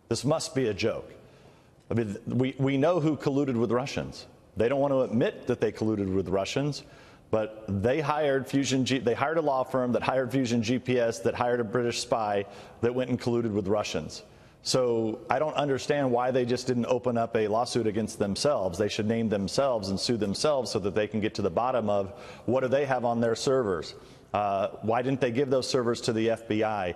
This must be a joke. I mean, we know who colluded with Russians. They don't want to admit that they colluded with Russians, but they hired they hired a law firm that hired Fusion GPS, that hired a British spy that went and colluded with Russians. So I don't understand why they just didn't open up a lawsuit against themselves. They should name themselves and sue themselves so that they can get to the bottom of what do they have on their servers. Why didn't they give those servers to the FBI?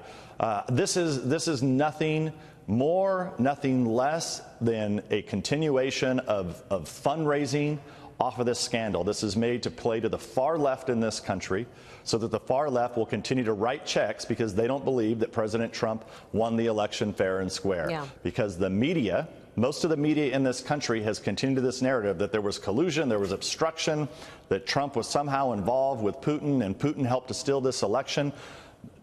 This is nothing more, nothing less than a continuation of fundraising off of this scandal. This is made to play to the far left in this country so that the far left will continue to write checks because they don't believe that President Trump won the election fair and square. Yeah. Because the media, most of the media in this country has continued this narrative that there was collusion, there was obstruction, that Trump was somehow involved with Putin and Putin helped to steal this election.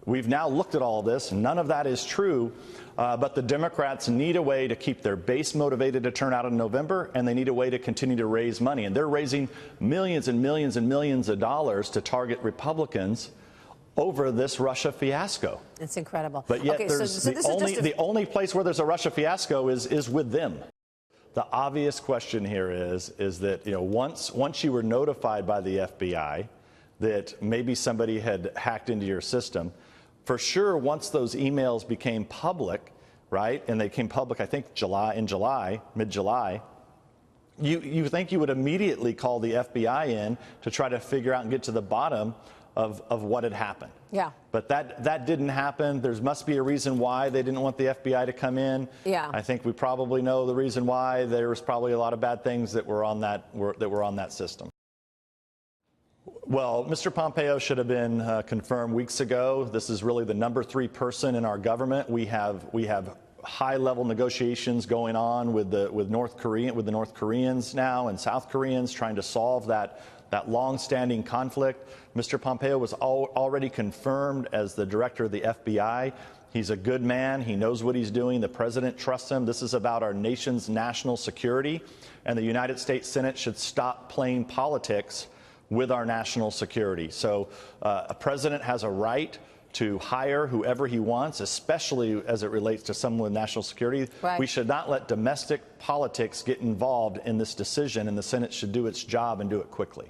We've now looked at all this. None of that is true. But the Democrats need a way to keep their base motivated to turn out in November, and they need a way to continue to raise money. And they're raising millions and millions and millions of dollars to target Republicans over this Russia fiasco. It's incredible. But yet okay, the only place where there's a Russia fiasco is with them. The obvious question here is that, once you were notified by the FBI that maybe somebody had hacked into your system, for sure, once those emails became public, right, and they came public, I think mid-July, you think you would immediately call the FBI in to try to figure out and get to the bottom of what had happened. Yeah. But that didn't happen. There must be a reason why they didn't want the FBI to come in. Yeah. I think we probably know the reason why. There was probably a lot of bad things that were on that system. Well, Mr. Pompeo should have been confirmed weeks ago. This is really the number 3 person in our government. We have high-level negotiations going on with the North Koreans now and South Koreans trying to solve that long-standing conflict. Mr. Pompeo was already confirmed as the director of the FBI. He's a good man. He knows what he's doing. The president trusts him. This is about our nation's national security, and the United States Senate should stop playing politics with our national security. So a president has a right to hire whoever he wants, especially as it relates to someone with national security. Right. We should not let domestic politics get involved in this decision, and the Senate should do its job and do it quickly.